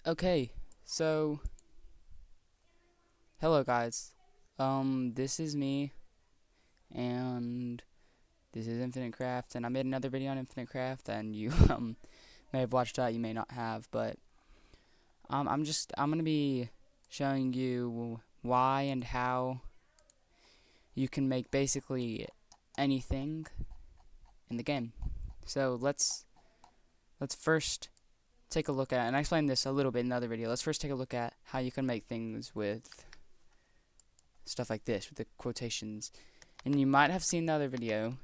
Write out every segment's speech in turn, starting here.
Okay, so hello guys. This is me, and this is Infinite Craft, and I made another video on Infinite Craft, and you may have watched that, you may not have, but I'm gonna be showing you why and how you can make basically anything in the game. So let's first take a look at, and I explained this a little bit in the other video. Let's first take a look at how you can make things with stuff like this, with the quotations. And you might have seen the other video,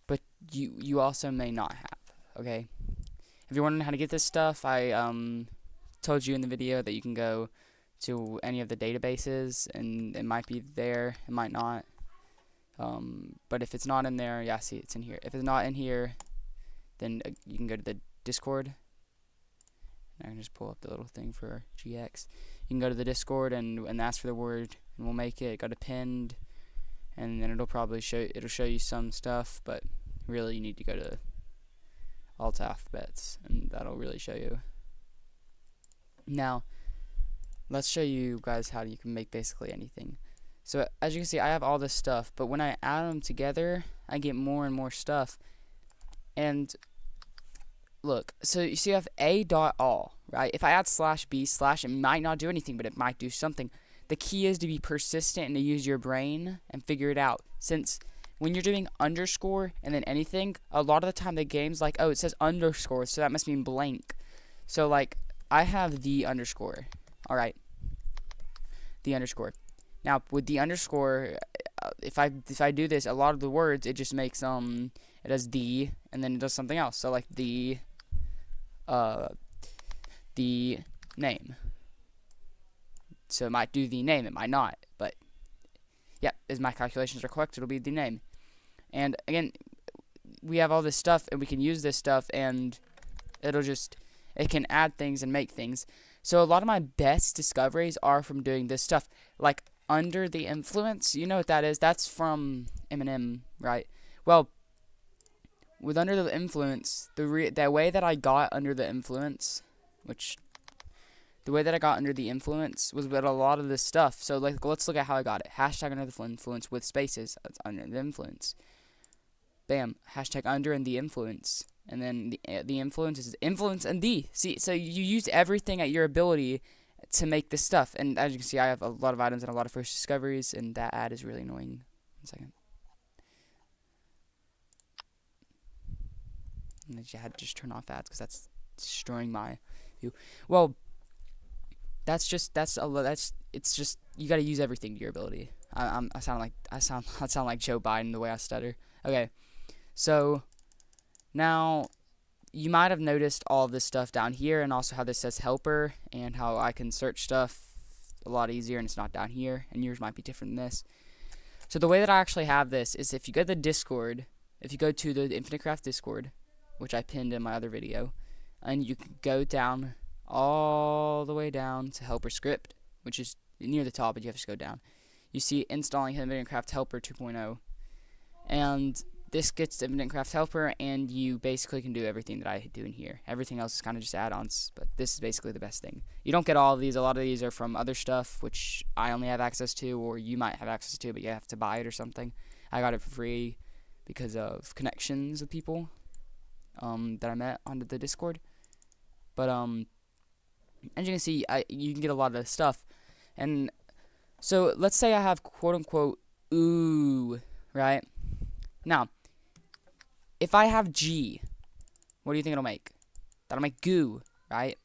but you also may not have. Okay, if you're wondering how to get this stuff, I told you in the video that you can go to any of the databases, and it might be there, it might not. But if it's not in there, yeah, see, it's in here. If it's not in here, then you can go to the Discord. I can just pull up the little thing for GX. You can go to the Discord and ask for the word, and we'll make it. Go to pinned, and then it'll show you some stuff, but really you need to go to alt alphabets, and that'll really show you. Now, let's show you guys how you can make basically anything. So as you can see, I have all this stuff, but when I add them together, I get more and more stuff. And look, so you see I have a.all, right? If I add /b/ it might not do anything, but it might do something. The key is to be persistent and to use your brain and figure it out. Since when you're doing underscore and then anything, a lot of the time the game's like, oh, it says underscore, so that must mean blank. So like, I have the underscore. Alright. The underscore. Now, with the underscore, if I do this, a lot of the words, it just makes, it does the, and then it does something else. So like the name. So it might do the name, it might not, but yeah, as my calculations are correct, it'll be the name. And again, we have all this stuff, and we can use this stuff, and it can add things and make things. So a lot of my best discoveries are from doing this stuff, like under the influence. You know what that is? That's from Eminem, right? Well, with under the influence, the way that I got under the influence, the way that I got under the influence was with a lot of this stuff. So like, let's look at how I got it. Hashtag under the influence with spaces. That's under the influence. Bam. Hashtag under and the influence. And then the influence is influence and the. See, so you use everything at your ability to make this stuff. And as you can see, I have a lot of items and a lot of first discoveries, and that ad is really annoying. 1 second. And I had to just turn off ads because that's destroying my view. Well, it's just you got to use everything to your ability. I sound like Joe Biden the way I stutter. Okay, so now you might have noticed all of this stuff down here, and also how this says helper, and how I can search stuff a lot easier, and it's not down here, and yours might be different than this. So the way that I actually have this is if you go to the Discord, if you go to the Infinite Craft Discord, which I pinned in my other video, and you can go down all the way down to helper script, which is near the top, but you have to go down. You see installing Infinite Craft Helper 2.0, and this gets Infinite Craft Helper, and you basically can do everything that I do in here. Everything else is kind of just add-ons, but this is basically the best thing. You don't get all of these. A lot of these are from other stuff, which I only have access to, or you might have access to, but you have to buy it or something. I got it for free because of connections with people that I met on the Discord. But as you can see, you can get a lot of this stuff. And so let's say I have quote unquote ooh, right? Now, if I have G, what do you think it'll make? That'll make goo, right?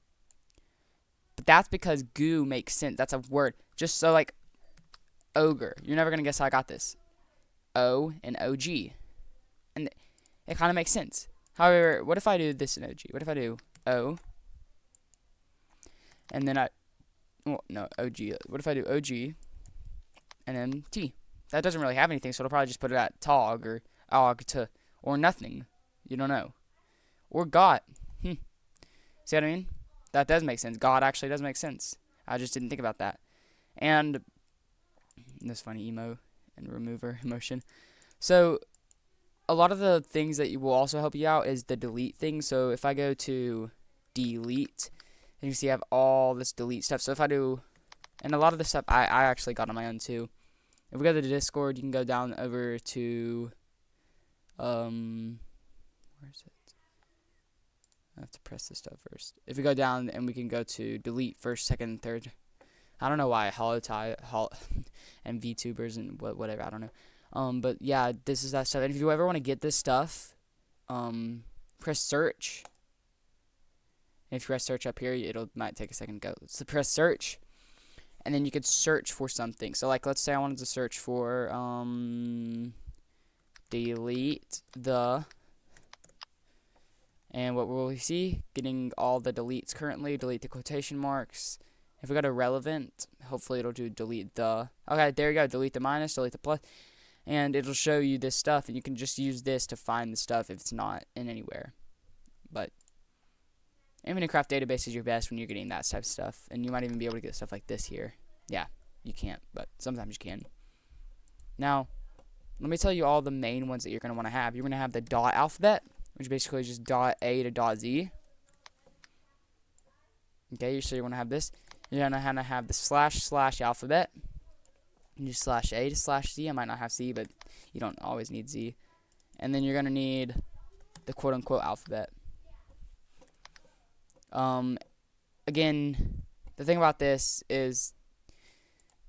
But that's because goo makes sense. That's a word. Just so like ogre. You're never gonna guess how I got this. O and OG. And it kind of makes sense. However, what if I do this in OG? What if I do O? And then OG. What if I do OG and then T? That doesn't really have anything, so it'll probably just put it at TOG or OG to or nothing. You don't know. Or got. See what I mean? That does make sense. God actually does make sense. I just didn't think about that. And this funny emo and remover emotion. So a lot of the things that will also help you out is the delete thing. So if I go to delete, And you can see I have all this delete stuff. So if I do, and a lot of this stuff I actually got on my own too. If we go to the Discord, you can go down over to, where is it? I have to press this stuff first. If we go down and we can go to delete first, second, third. I don't know why and VTubers and whatever, I don't know. But yeah, this is that stuff. And if you ever want to get this stuff, press search. And if you press search up here, might take a second to go. So press search, and then you could search for something. So like, let's say I wanted to search for delete the, and what will we see? Getting all the deletes currently. Delete the quotation marks. If we go to relevant, hopefully it'll do delete the. Okay, there you go. Delete the minus, delete the plus, and it'll show you this stuff, and you can just use this to find the stuff if it's not in anywhere. But Infinite Craft database is your best when you're getting that type of stuff, and you might even be able to get stuff like this here. Yeah, you can't, but sometimes you can. Now, let me tell you all the main ones that you're going to want to have. You're going to have the dot alphabet, which basically is just dot A to dot Z. Okay, so you want to have this. You're going to have the slash alphabet. You do slash A to slash Z. I might not have C, but you don't always need Z. And then you're going to need the quote-unquote alphabet. Again, the thing about this is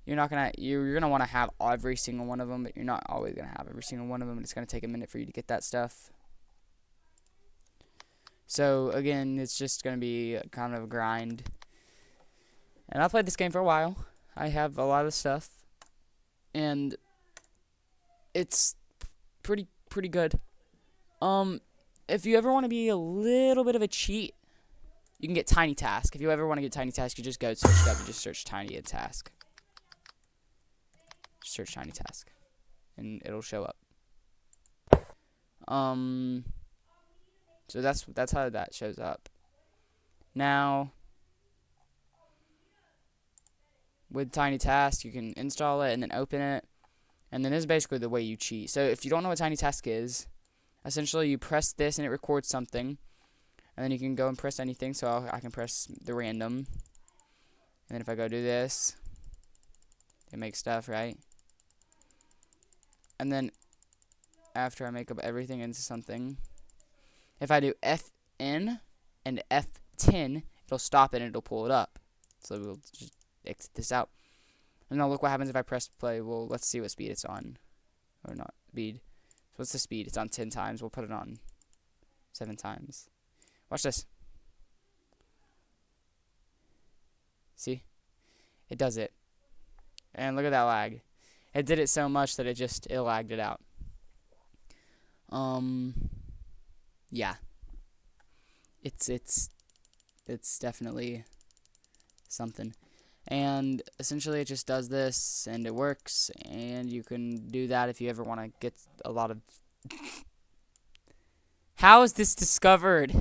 you're gonna want to have every single one of them, but you're not always gonna have every single one of them, and it's gonna take a minute for you to get that stuff. So again, it's just gonna be kind of a grind. And I've played this game for a while. I have a lot of stuff, and it's pretty good. If you ever want to be a little bit of a cheat, you can get Tiny Task. If you ever want to get Tiny Task, you just go search it up and just search Tiny Task. Just search Tiny Task, and it'll show up. So that's how that shows up. Now, with Tiny Task, you can install it and then open it, and then this is basically the way you cheat. So if you don't know what Tiny Task is, essentially you press this and it records something. And then you can go and press anything, so I can press the random. And then if I go do this, it makes stuff, right? And then after I make up everything into something, if I do Fn and F10, it'll stop it and it'll pull it up. So we'll just exit this out. And now look what happens if I press play. Well, let's see what speed it's on. Or not speed. So what's the speed? It's on 10 times. We'll put it on 7 times. Watch this. See? It does it. And look at that lag. It did it so much that it lagged it out. Yeah. It's definitely something. And essentially it just does this and it works, and you can do that if you ever want to get a lot of How is this discovered?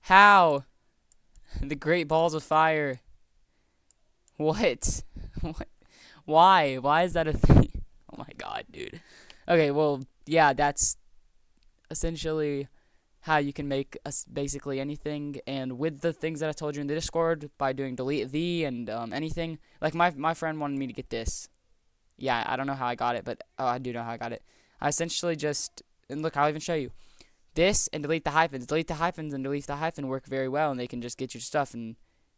How? The Great Balls of Fire. What? What? Why? Why is that a thing? Oh my god, dude. Okay, well, yeah, that's essentially how you can make basically anything. And with the things that I told you in the Discord, by doing delete the and anything. Like, my friend wanted me to get this. Yeah, I don't know how I got it, but I do know how I got it. I essentially just, and look, I'll even show you. This and delete the hyphens. Delete the hyphens and delete the hyphen work very well, and they can just get your stuff. And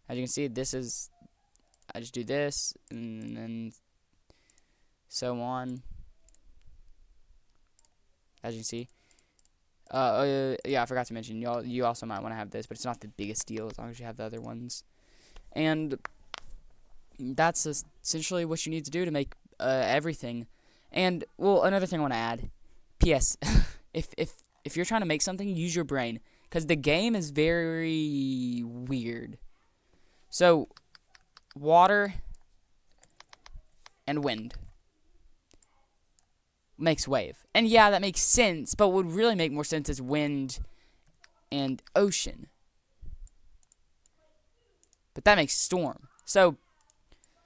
as you can see, this is, I just do this, and then so on. As you can see. Yeah, I forgot to mention, you also might want to have this, but it's not the biggest deal as long as you have the other ones. And that's essentially what you need to do to make everything. And, well, another thing I want to add. P.S. If you're trying to make something, use your brain, because the game is very weird. So, water and wind makes wave. And yeah, that makes sense, but what would really make more sense is wind and ocean. But that makes storm. So,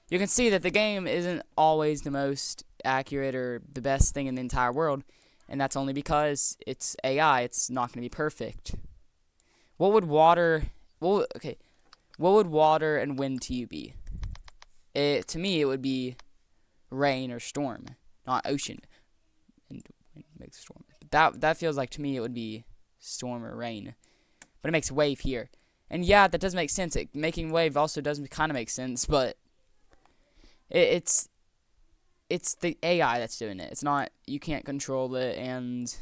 you can see that the game isn't always the most accurate or the best thing in the entire world. And that's only because it's AI. It's not going to be perfect. What would water... Well, okay. what would water and wind to you be? To me, it would be rain or storm, not ocean. And wind makes storm. But that feels like to me it would be storm or rain. But it makes wave here. And yeah, that does make sense. Making wave also does kind of make sense, but it's the AI that's doing it. It's not, you can't control it, and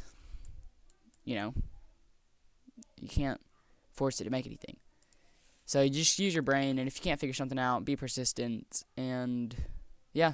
you can't force it to make anything. So you just use your brain, and if you can't figure something out, be persistent, and yeah.